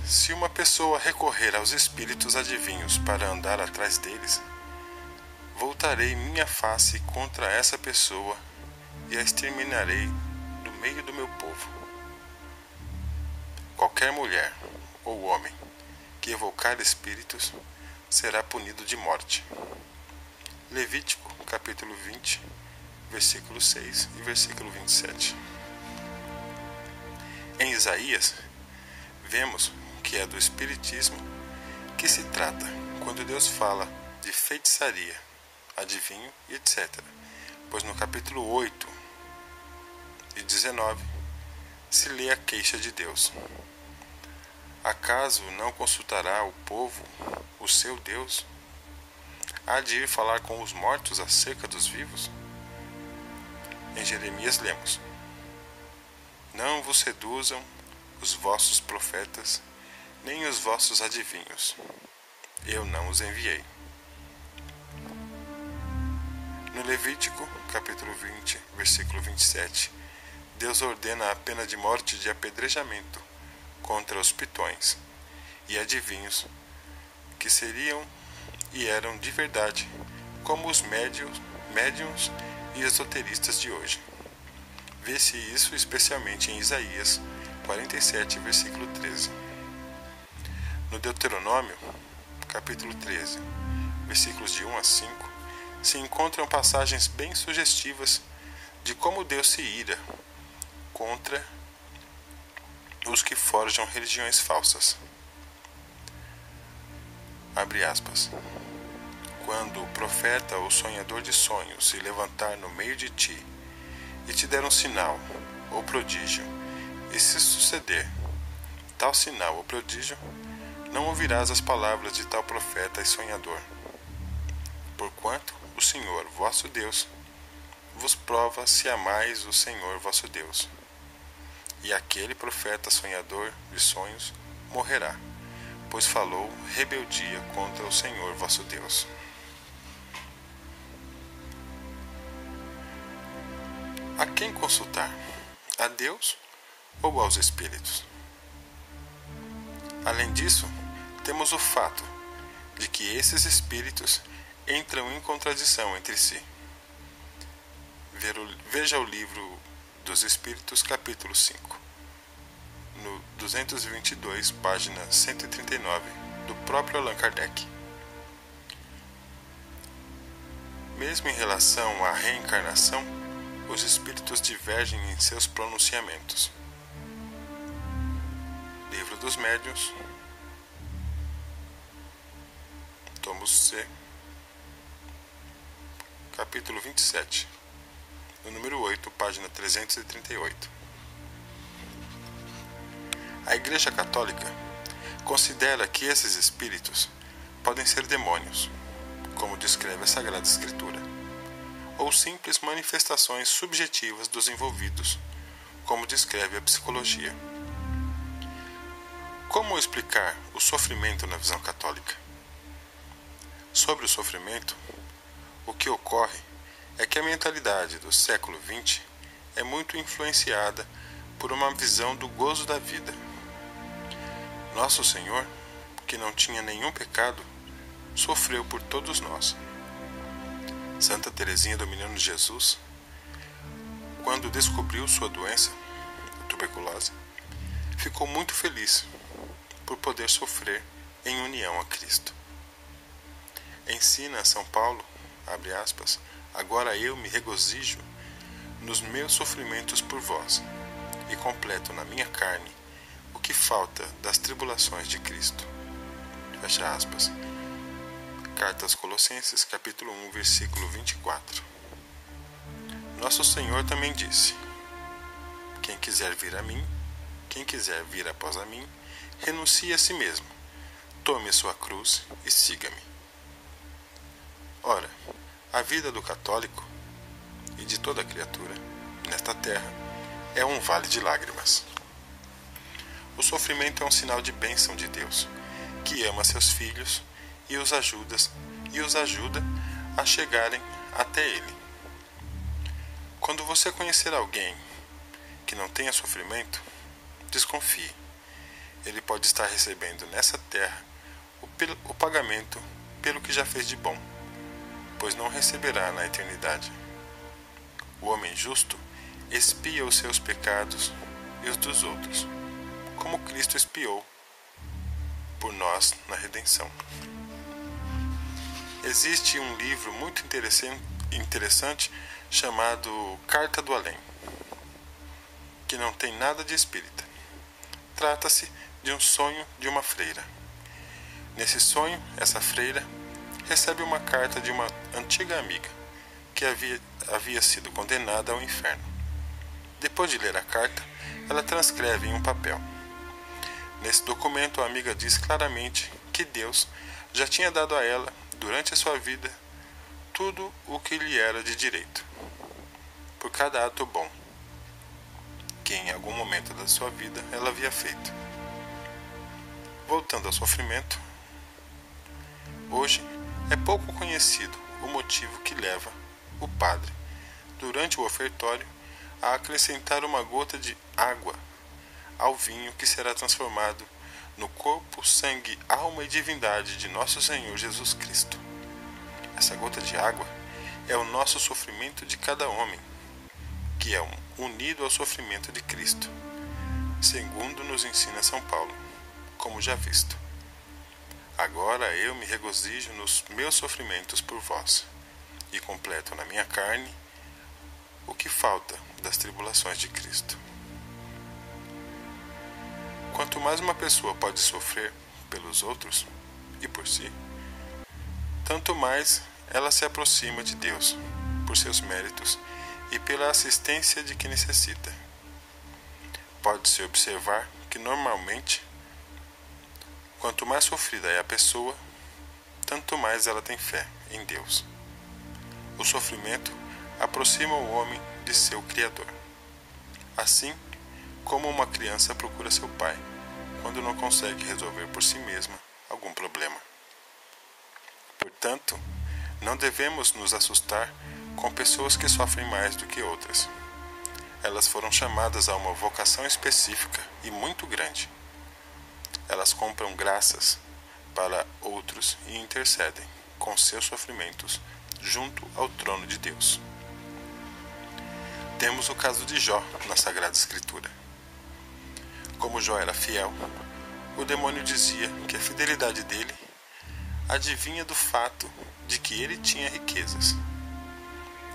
Se uma pessoa recorrer aos espíritos adivinhos para andar atrás deles, voltarei minha face contra essa pessoa e a exterminarei do meio do meu povo. Qualquer mulher ou homem que evocar espíritos será punido de morte. Levítico, capítulo 20, versículo 6 e versículo 27. Em Isaías, vemos que é do espiritismo que se trata quando Deus fala de feitiçaria, adivinho e etc. Pois no capítulo 8 e 19 se lê a queixa de Deus. Acaso não consultará o povo, o seu Deus? Há de ir falar com os mortos acerca dos vivos? Em Jeremias lemos: Não vos seduzam os vossos profetas, nem os vossos adivinhos. Eu não os enviei. No Levítico, capítulo 20, versículo 27, Deus ordena a pena de morte de apedrejamento contra os pitões e adivinhos, que seriam e eram de verdade, como os médiuns e esoteristas de hoje. Vê-se isso especialmente em Isaías 47, versículo 13. No Deuteronômio, capítulo 13, versículos de 1 a 5, se encontram passagens bem sugestivas de como Deus se ira contra os que forjam religiões falsas. Abre aspas. Quando o profeta ou sonhador de sonhos se levantar no meio de ti e te der um sinal ou prodígio, e se suceder tal sinal ou prodígio, não ouvirás as palavras de tal profeta e sonhador, porquanto o Senhor vosso Deus vos prova se amais o Senhor vosso Deus. E aquele profeta sonhador de sonhos morrerá, pois falou rebeldia contra o Senhor vosso Deus. A quem consultar? A Deus ou aos espíritos? Além disso, temos o fato de que esses espíritos entram em contradição entre si. Veja o livro dos Espíritos, capítulo 5, no 222, página 139, do próprio Allan Kardec. Mesmo em relação à reencarnação, os espíritos divergem em seus pronunciamentos. Livro dos Médiuns, tomo C, capítulo 27, no número 8, página 338. A Igreja Católica considera que esses espíritos podem ser demônios, como descreve a Sagrada Escritura, ou simples manifestações subjetivas dos envolvidos, como descreve a psicologia. Como explicar o sofrimento na visão católica? Sobre o sofrimento, o que ocorre é que a mentalidade do século XX é muito influenciada por uma visão do gozo da vida. Nosso Senhor, que não tinha nenhum pecado, sofreu por todos nós. Santa Teresinha do Menino Jesus, quando descobriu sua doença, a tuberculose, ficou muito feliz por poder sofrer em união a Cristo. Ensina São Paulo, abre aspas, agora eu me regozijo nos meus sofrimentos por vós, e completo na minha carne o que falta das tribulações de Cristo. Fecha aspas. Carta aos Colossenses, capítulo 1, versículo 24. Nosso Senhor também disse: Quem quiser vir a mim, quem quiser vir após a mim, renuncie a si mesmo, tome a sua cruz e siga-me. Ora, a vida do católico e de toda criatura nesta terra é um vale de lágrimas. O sofrimento é um sinal de bênção de Deus, que ama seus filhos e os ajuda a chegarem até Ele. Quando você conhecer alguém que não tenha sofrimento, desconfie. ele pode estar recebendo nessa terra o pagamento pelo que já fez de bom, pois não receberá na eternidade. O homem justo expia os seus pecados e os dos outros, como Cristo expiou por nós na redenção. Existe um livro muito interessante chamado Carta do Além, que não tem nada de espírita. Trata-se de um sonho de uma freira. Nesse sonho, essa freira recebe uma carta de uma antiga amiga que havia sido condenada ao inferno. Depois de ler a carta, ela transcreve em um papel. Nesse documento, a amiga diz claramente que Deus já tinha dado a ela, durante a sua vida, tudo o que lhe era de direito, por cada ato bom que em algum momento da sua vida ela havia feito. Voltando ao sofrimento, hoje é pouco conhecido o motivo que leva o padre, durante o ofertório, a acrescentar uma gota de água ao vinho que será transformado no corpo, sangue, alma e divindade de nosso Senhor Jesus Cristo. Essa gota de água é o nosso sofrimento de cada homem, que é unido ao sofrimento de Cristo, segundo nos ensina São Paulo, como já visto. Agora eu me regozijo nos meus sofrimentos por vós, e completo na minha carne o que falta das tribulações de Cristo. Quanto mais uma pessoa pode sofrer pelos outros e por si, tanto mais ela se aproxima de Deus por seus méritos e pela assistência de que necessita. Pode-se observar que normalmente, quanto mais sofrida é a pessoa, tanto mais ela tem fé em Deus. O sofrimento aproxima o homem de seu Criador, assim como uma criança procura seu pai quando não consegue resolver por si mesma algum problema. Portanto, não devemos nos assustar com pessoas que sofrem mais do que outras. Elas foram chamadas a uma vocação específica e muito grande. Elas compram graças para outros e intercedem com seus sofrimentos junto ao trono de Deus. Temos o caso de Jó na Sagrada Escritura. Como Jó era fiel, o demônio dizia que a fidelidade dele adivinha do fato de que ele tinha riquezas.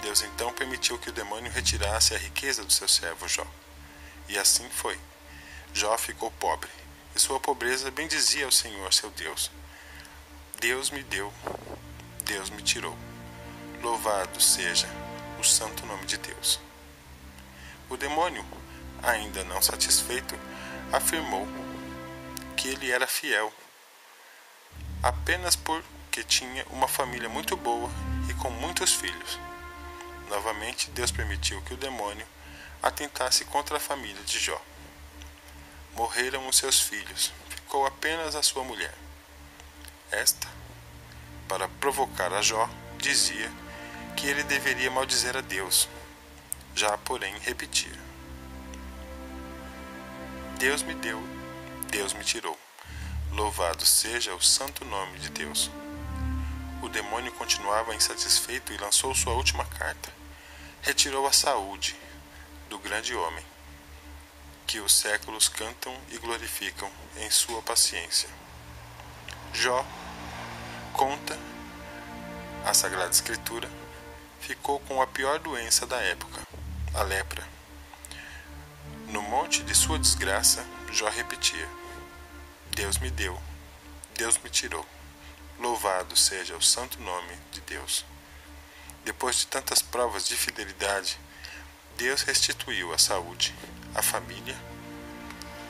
Deus então permitiu que o demônio retirasse a riqueza do seu servo Jó. E assim foi. Jó ficou pobre, e sua pobreza bendizia ao Senhor seu Deus. Deus me deu, Deus me tirou. Louvado seja o santo nome de Deus. O demônio, ainda não satisfeito, afirmou que ele era fiel apenas porque tinha uma família muito boa e com muitos filhos. Novamente, Deus permitiu que o demônio atentasse contra a família de Jó. Morreram os seus filhos, ficou apenas a sua mulher. Esta, para provocar a Jó, dizia que ele deveria maldizer a Deus. Já, porém, repetia: Deus me deu, Deus me tirou. Louvado seja o santo nome de Deus. O demônio continuava insatisfeito e lançou sua última carta. Retirou a saúde do grande homem, que os séculos cantam e glorificam em sua paciência. Jó, conta a Sagrada Escritura, ficou com a pior doença da época, a lepra. No monte de sua desgraça, Jó repetia: Deus me deu, Deus me tirou. Louvado seja o santo nome de Deus. Depois de tantas provas de fidelidade, Deus restituiu a saúde, a família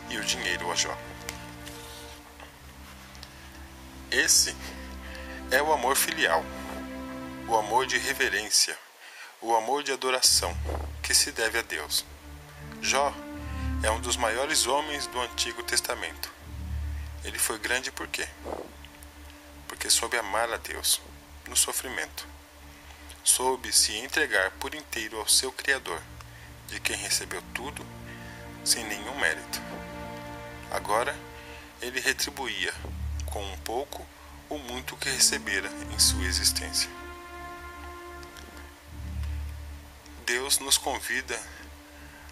e o dinheiro a Jó. Esse é o amor filial, o amor de reverência, o amor de adoração que se deve a Deus. Jó é um dos maiores homens do Antigo Testamento. Ele foi grande por quê? Porque soube amar a Deus no sofrimento. Soube se entregar por inteiro ao seu Criador, de quem recebeu tudo sem nenhum mérito. Agora, ele retribuía com um pouco o muito que recebera em sua existência. Deus nos convida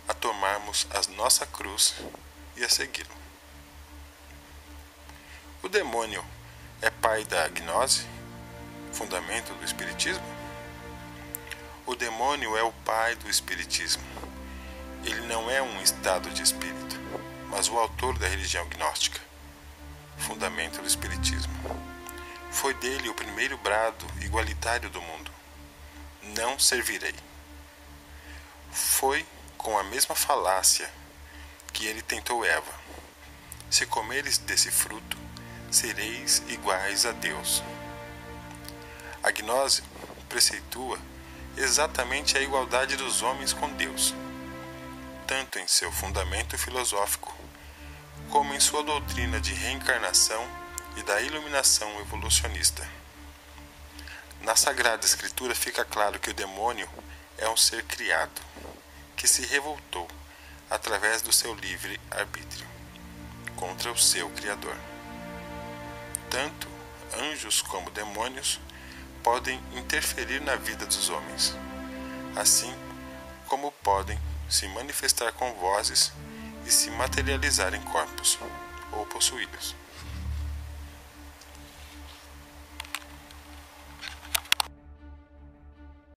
a tomarmos a nossa cruz e a segui-lo. O demônio é pai da gnose, fundamento do espiritismo? O demônio é o pai do espiritismo. Ele não é um estado de espírito, mas o autor da religião gnóstica, fundamento do espiritismo. Foi dele o primeiro brado igualitário do mundo: não servirei. Foi com a mesma falácia que ele tentou Eva: se comeres desse fruto, sereis iguais a Deus. A gnose preceitua exatamente a igualdade dos homens com Deus, tanto em seu fundamento filosófico, como em sua doutrina de reencarnação e da iluminação evolucionista. Na Sagrada Escritura fica claro que o demônio é um ser criado, que se revoltou, através do seu livre arbítrio, contra o seu Criador. Tanto anjos como demônios podem interferir na vida dos homens, assim como podem se manifestar com vozes e se materializar em corpos ou possuí-los.